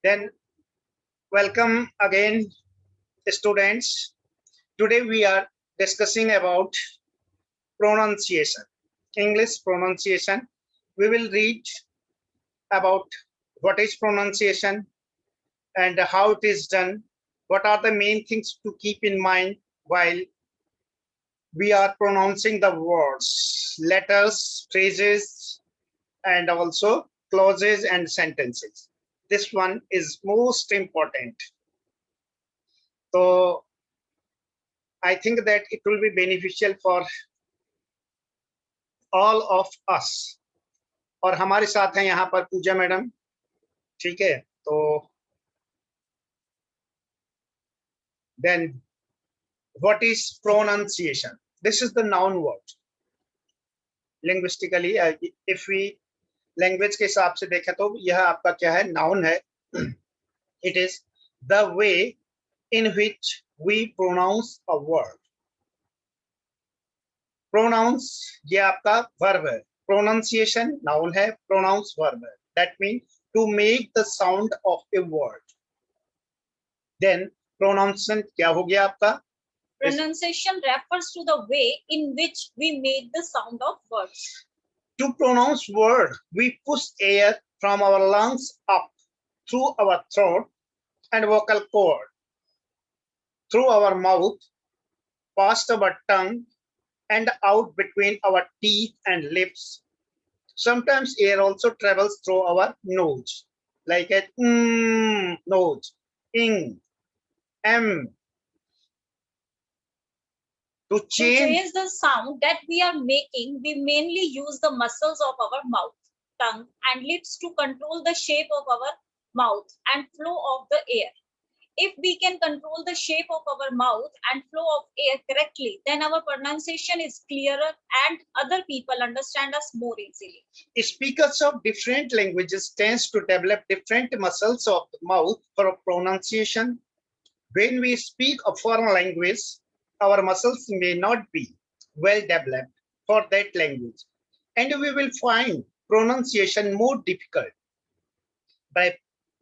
Then welcome again, students. Today we are discussing about pronunciation, English pronunciation. We will read about what is pronunciation and how it is done. What are the main things to keep in mind while we are pronouncing the words, letters, phrases, and also clauses and sentences. This one is most important. So I think that it will be beneficial for all of us. और हमारे साथ हैं यहाँ पर पूजा madam, ठीक है? तो then what is pronunciation? This is the noun word. Linguistically, if we language के हिसाब से देखें तो यह आपका क्या है? Noun है. It is the way in which we pronounce a word. Pronouns ये आपका verb है. Pronunciation noun है, pronounce verb है. That means to make the sound of a word. Then pronunciation क्या हो गया आपका? Pronunciation refers to the way in which we make the sound of words. To pronounce word, we push air from our lungs up through our throat and vocal cord, through our mouth, past our tongue, and out between our teeth and lips. Sometimes air also travels through our nose, like a nose, ing, m. To change the sound that we are making, we mainly use the muscles of our mouth, tongue, and lips to control the shape of our mouth and flow of the air. If we can control the shape of our mouth and flow of air correctly, then our pronunciation is clearer and other people understand us more easily. Speakers of different languages tend to develop different muscles of the mouth for pronunciation. When we speak a foreign language, our muscles may not be well developed for that language, and we will find pronunciation more difficult. By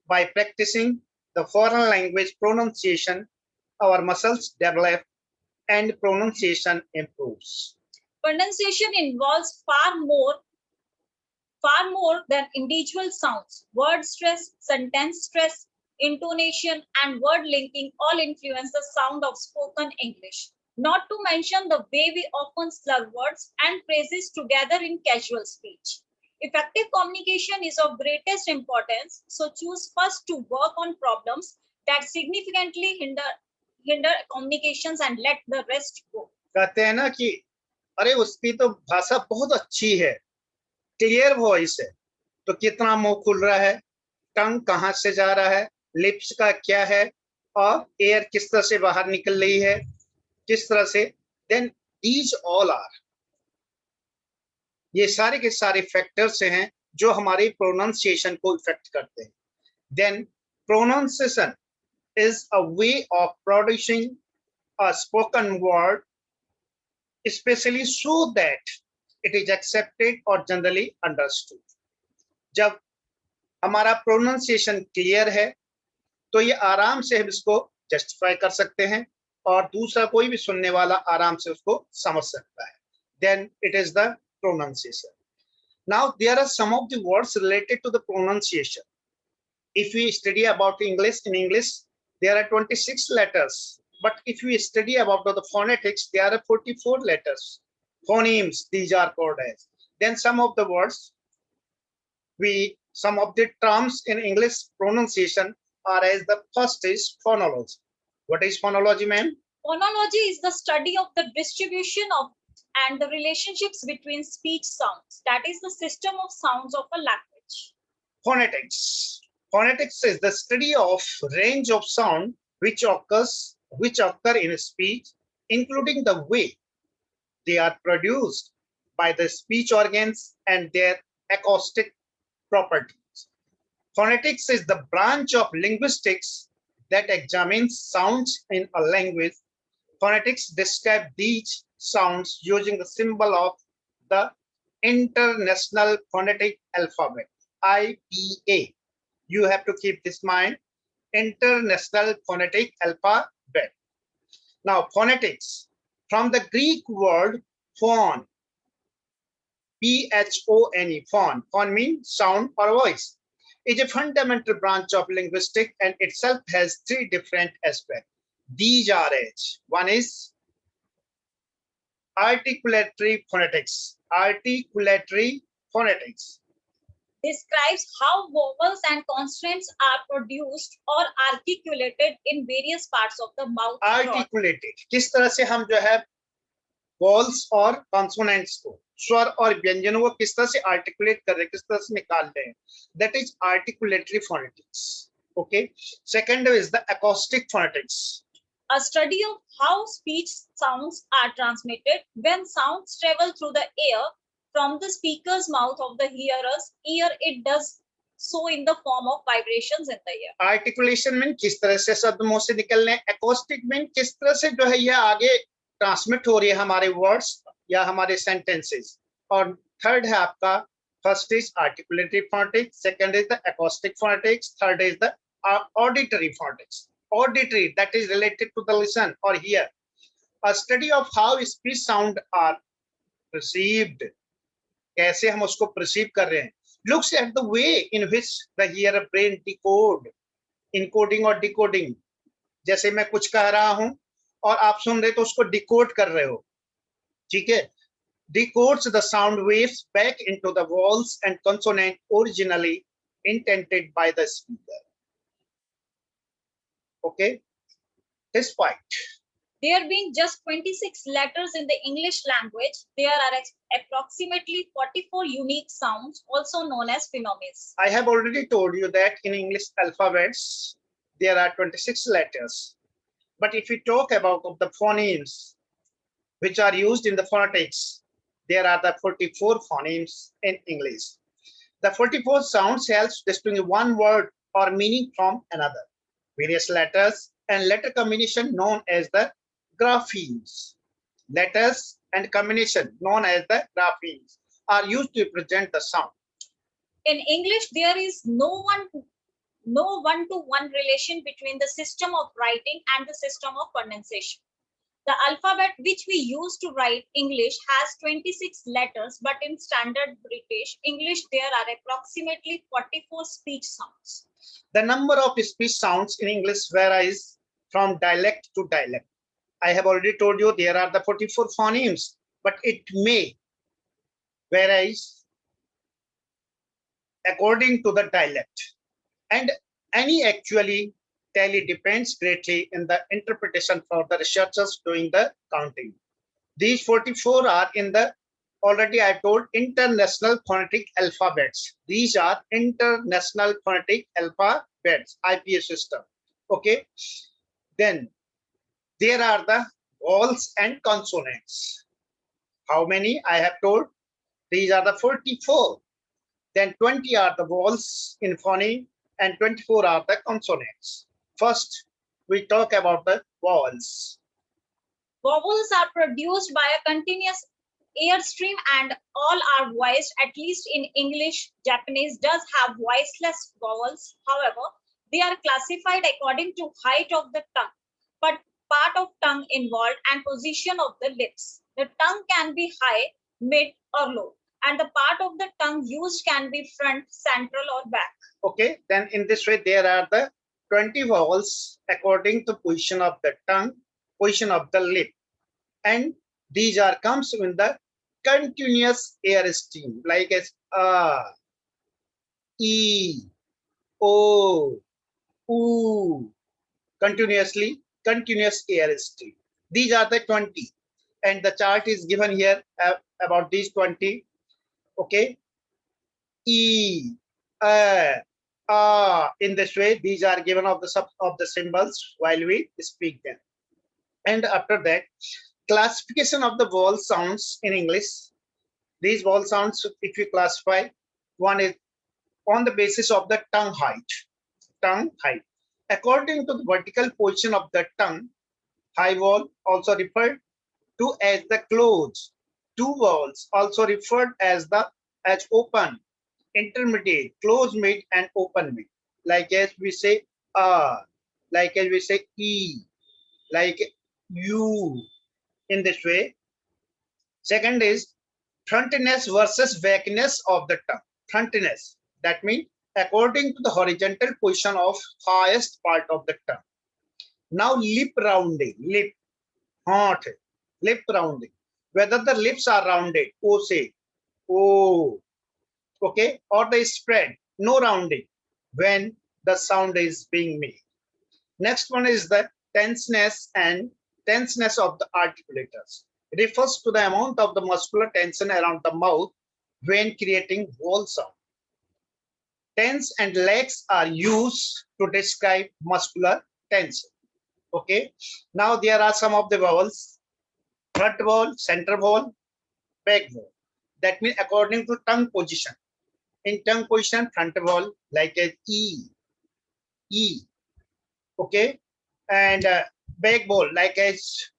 practicing the foreign language pronunciation, our muscles develop and pronunciation improves. Pronunciation involves far more than individual sounds. Word stress, sentence stress, intonation, and word linking all influence the sound of spoken English. Not to mention the way we often slur words and phrases together in casual speech. Effective communication is of greatest importance, so choose first to work on problems that significantly hinder communications and let the rest go. कहते हैं ना कि अरे उसकी तो भाषा बहुत अच्छी है, क्लियर वॉइस है, तो कितना मुंह खुल रहा है, टंग कहाँ से जा रहा है, लिप्स का क्या है, और एयर किस तरह से बाहर निकल रही है, किस तरह से. देन दीज ऑल आर, ये सारे के सारे फैक्टर्स हैं जो हमारे प्रोनाउंसिएशन को इफेक्ट करते हैं. Then pronunciation is a way of producing a spoken word, especially so that it is accepted or generally understood. जब हमारा प्रोनाउंसिएशन क्लियर है तो ये आराम से हम इसको जस्टिफाई कर सकते हैं और दूसरा कोई भी सुनने वाला आराम से उसको समझ सकता है. Then it is the pronunciation. Now there are some of the words related to the pronunciation. If we study about English, in English there are 26 letters. But if we study about the phonetics, there are 44 letters. Phonemes, these are called as. Then some of the words, some of the terms in English pronunciation are as the first is phonology. What is phonology, ma'am? Phonology is the study of the distribution of and the relationships between speech sounds. That is the system of sounds of a language. Phonetics. Phonetics is the study of range of sound which occur in a speech, including the way they are produced by the speech organs and their acoustic properties. Phonetics is the branch of linguistics that examines sounds in a language. Phonetics describe these sounds using the symbol of the International Phonetic Alphabet, IPA. You have to keep this mind. International Phonetic Alphabet. Now, phonetics, from the Greek word phon, P-H-O-N-E, phon. Phon means sound or voice. Is a fundamental branch of linguistics and itself has three different aspects. These are as one is articulatory phonetics. Articulatory phonetics Describes how vowels and consonants are produced or articulated in various parts of the mouth. articulated. किस तरह से हम जो है walls और consonants को स्वर और व्यंजनों को किस तरह से आर्टिकुलेट कर रहे हैं, किस तरह से निकाल रहे हैं. That is articulatory phonetics. Okay. Second is the acoustic phonetics. A study of how speech sounds are transmitted when sounds travel through the air from the speaker's mouth of the hearer's ear. It does so in the form of vibrations in the ear. Articulation में किस तरह से शब्द मुंह से निकल रहे हैं, acoustic में किस तरह से जो है ये आगे ट्रांसमिट हो रही है हमारे वर्ड्स या हमारे सेंटेंसेस. और थर्ड है आपका, first is articulatory phonetics, second is the acoustic phonetics, third is the auditory phonetics. Auditory, that is related to the listen or hear. A study of how speech sound are perceived. कैसे हम उसको perceive कर रहे हैं. Looks at the way in which the hearer brain decode, encoding or decoding. जैसे मैं कुछ कह रहा हूं और आप सुन रहे तो उसको डिकोड कर रहे हो. ठीक है. Decodes the sound waves back into the vowels and consonant originally intended by the speaker. Okay. Despite there being just 26 letters in the English language, there are approximately 44 unique sounds, also known as phonemes. I have already told you that in English alphabets there are 26 letters. But if we talk about the phonemes which are used in the phonetics, there are the 44 phonemes in English. The 44 sounds helps distinguish one word or meaning from another. Various letters and letter combination known as the graphemes. Letters and combination known as the graphemes are used to represent the sound. In English, there is no one-to-one relation between the system of writing and the system of pronunciation. The alphabet which we use to write English has 26 letters, but in standard British English, there are approximately 44 speech sounds. The number of speech sounds in English varies from dialect to dialect. I have already told you there are the 44 phonemes, but it may vary according to the dialect. And any actually tally depends greatly in the interpretation for the researchers doing the counting. These 44 are in the, already I told, international phonetic alphabets. These are international phonetic alphabets, IPA system. Okay. Then there are the vowels and consonants. How many? I have told these are the 44. Then 20 are the vowels in phoneme and 24 are the consonants. First, we talk about the vowels. Vowels are produced by a continuous airstream and all are voiced, at least in English. Japanese does have voiceless vowels. However, they are classified according to height of the tongue, but part of tongue involved and position of the lips. The tongue can be high, mid or low, and the part of the tongue used can be front, central or back. Okay, then in this way there are the 20 vowels according to position of the tongue, position of the lip, and these are comes in the continuous air stream, like as e, o, u, continuous air stream. These are the 20, and the chart is given here about these 20. Okay, e, in this way these are given of the symbols while we speak them. And after that, classification of the vowel sounds in English. These vowel sounds, if you classify, one is on the basis of the tongue height. According to the vertical position of the tongue, high vowel also referred to as the close. Two vowels also referred as open, intermediate, close mid, and open mid. like as we say like as we say e, like u, in this way. Second is frontiness versus backiness of the tongue. Frontiness, that means according to the horizontal position of highest part of the tongue. Now lip rounding, lip, hot, lip rounding. Whether the lips are rounded, o say, o, okay, or they spread, no rounding when the sound is being made. Next one is the tenseness and tenseness of the articulators. It refers to the amount of the muscular tension around the mouth when creating vowel sound. Tense and lax are used to describe muscular tension. Okay. Now there are some of the vowels: front vowel, center vowel, back vowel. That means according to tongue position. In tongue position, front vowel like a e, e. Okay, and back vowel like as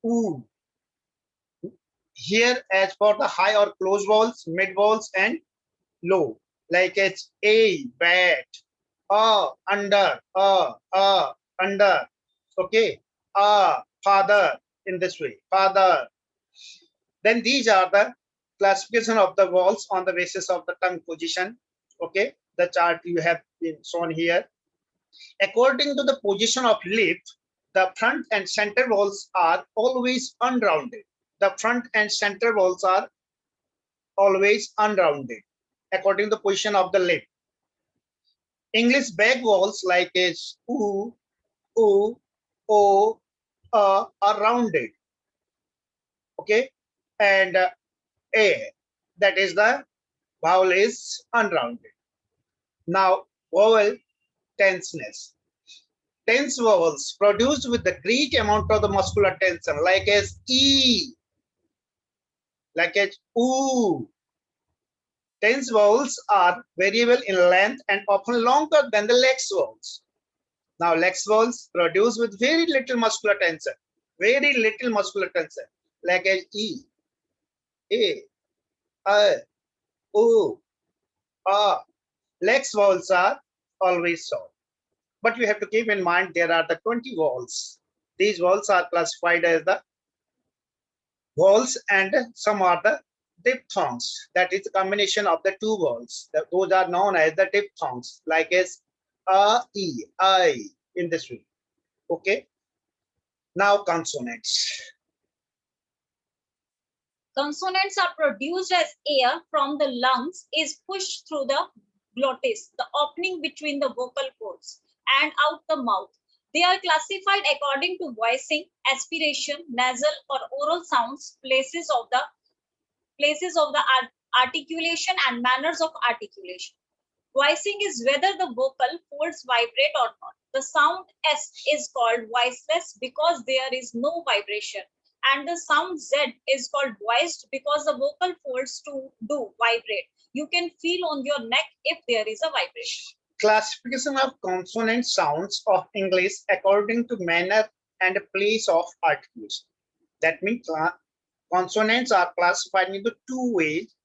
oo. Here, as for the high or close vowels, mid vowels, and low, like it's a, bat, under, under, okay, father, in this way, father. Then these are the classification of the vowels on the basis of the tongue position. Okay, the chart you have been shown here. According to the position of lip, the front and center vowels are always unrounded. The front and center vowels are always unrounded according to the position of the lip. English back vowels like is oo, o, o, are rounded. Okay, and a, that is the vowel is unrounded. Now vowel tenseness. Tense vowels produced with the great amount of the muscular tension, like as e, like as oo. Tense vowels are variable in length and often longer than the lax vowels. Now, lax vowels produced with very little muscular tension, like as e, a, o, a. Lax vowels are always short. But you have to keep in mind there are the 20 vowels. These vowels are classified as the vowels, and some are the diphthongs. That is the combination of the two vowels. Those are known as the diphthongs, like as a, e, I, in this way. Okay. Now consonants. Consonants are produced as air from the lungs is pushed through the glottis, the opening between the vocal cords, and out the mouth. They are classified according to voicing, aspiration, nasal or oral sounds, places of the articulation and manners of articulation. Voicing is whether the vocal folds vibrate or not. The sound S is called voiceless because there is no vibration, and the sound Z is called voiced because the vocal folds do vibrate. You can feel on your neck if there is a vibration. Classification of consonant sounds of English according to manner and place of articulation. That means consonants are classified into two ways.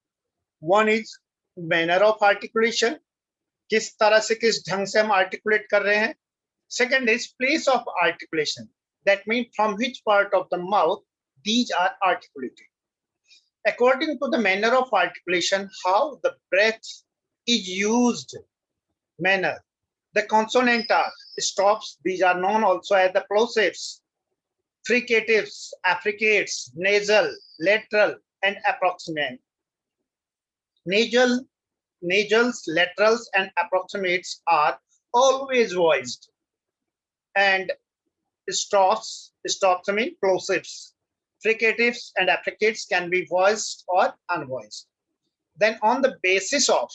One is manner of articulation, किस तरह से किस ढंग से हम articulate कर रहे हैं. Second is place of articulation. That means from which part of the mouth these are articulated. According to the manner of articulation, how the breath is used, manner. The consonant are stops. These are known also as the plosives, fricatives, affricates, nasal, lateral, and approximant. Nasals, laterals, and approximates are always voiced, and stops I mean plosives, fricatives, and affricates can be voiced or unvoiced. Then on the basis of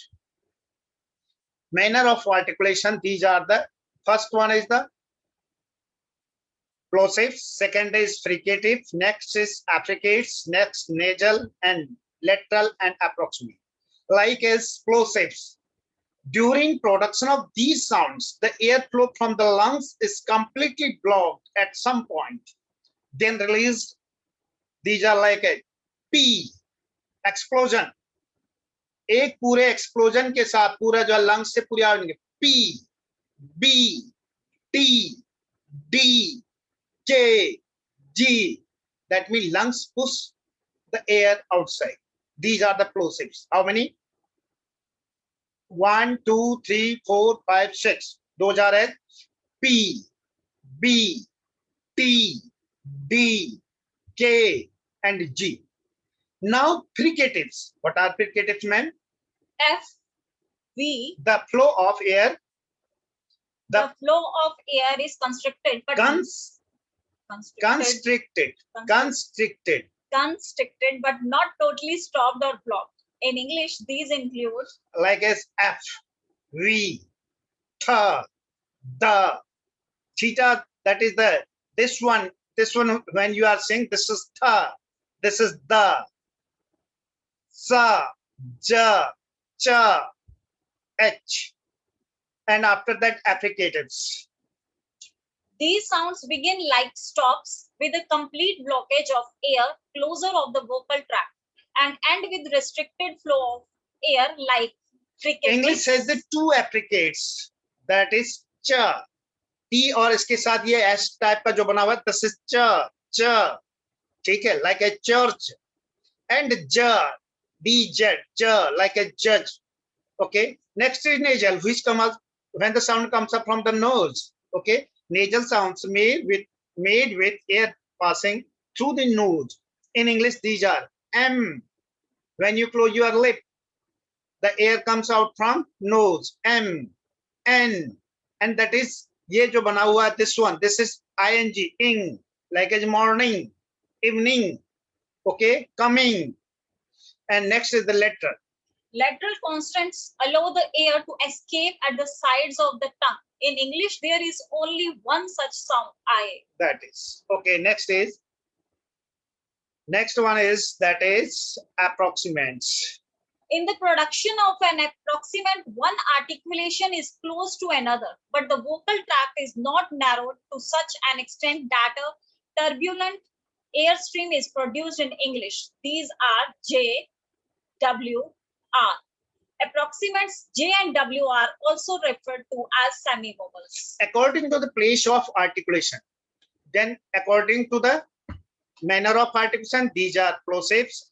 manner of articulation, these are the first one is the plosives, second is fricative, next is affricates, next nasal and lateral and approximate. Like as plosives, during production of these sounds, the airflow from the lungs is completely blocked at some point, then released. These are like a P, explosion. एक पूरे explosion के साथ पूरा जो lungs से पूरी आवाज P, B, T, D, K, G. That means lungs push the air outside. These are the plosives. How many? 1, 2, 3, 4, 5, 6. Those are as P, B, T, D, K, and G. Now fricatives. What are fricatives, ma'am? F, V. The flow of air. The flow of air is constricted, but constricted, but not totally stopped or blocked. In English, these include like as F, V, th, the, theta. That is the this one. When you are saying this is th, this is the, sa, ja, cha, h, and after that affricatives. These sounds begin like stops with a complete blockage of air closer of the vocal tract and end with restricted flow of air like fricatives. English says the two affricates, that is cha, t और इसके साथ ये s type का जो बना हुआ है, this is cha, cha, ठीक है, like a church, and ja, dj, ja, like a judge. Okay, next is nasal, which comes out when the sound comes up from the nose. Okay, nasal sounds made with air passing through the nose. In English, these are M. When you close your lip, the air comes out from nose. M, N, and that is ये जो बना हुआ है, this one. This is ing, ing, like as morning, evening. Okay, coming. And next is the letter. Lateral consonants allow the air to escape at the sides of the tongue. In English, there is only one such sound, I. That is. Okay, next one is that is approximants. In the production of an approximant, one articulation is close to another, but the vocal tract is not narrowed to such an extent that a turbulent airstream is produced in English. These are J, W, R. Approximants J and W are also referred to as semivowels. According to the place of articulation, then according to the manner of articulation, these are plosives,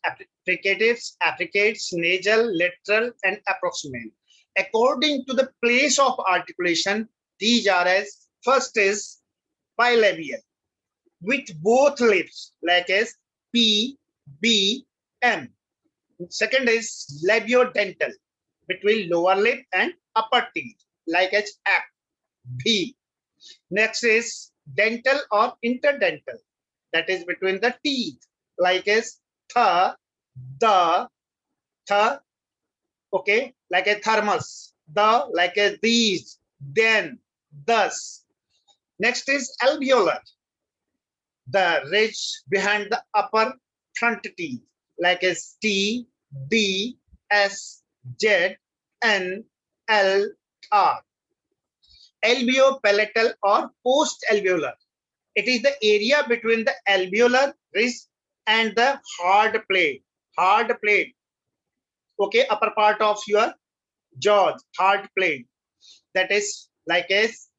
fricatives, affricates, nasal, lateral, and approximant. According to the place of articulation, these are as first is bilabial with both lips, like as P, B, M. Second is labiodental between lower lip and upper teeth, like as F, B. Next is dental or interdental, that is between the teeth, like as th, the, th, okay, like a thermos, the, like a these, then, thus. Next is alveolar, the ridge behind the upper front teeth, like as T, D, S, Z, N, L, R. Alveopalatal or post-alveolar. It is the area between the alveolar ridge and the hard plate. Hard plate. Okay, upper part of your jaws, hard plate. That is like as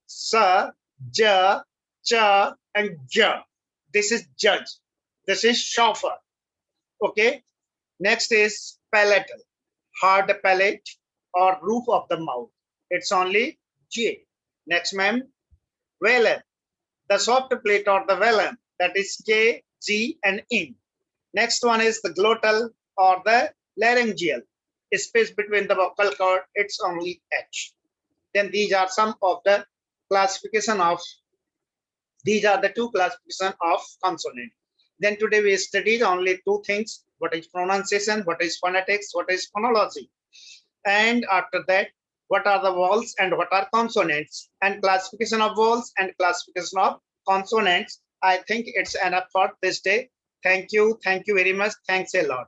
sa, ja, cha, and ja. This is judge. This is chauffeur. Okay. Next is palatal, hard palate or roof of the mouth. It's only J. Next, ma'am, velar, the soft plate or the velum, that is K, G, and in. Next one is the glottal or the laryngeal, space between the vocal cord. It's only H. Then these are some of the classification of. These are the two classification of consonant. Then today we studied only two things: what is pronunciation, what is phonetics, what is phonology. And after that, what are the vowels and what are consonants, and classification of vowels and classification of consonants. I think it's enough for this day. Thank you very much. Thanks a lot.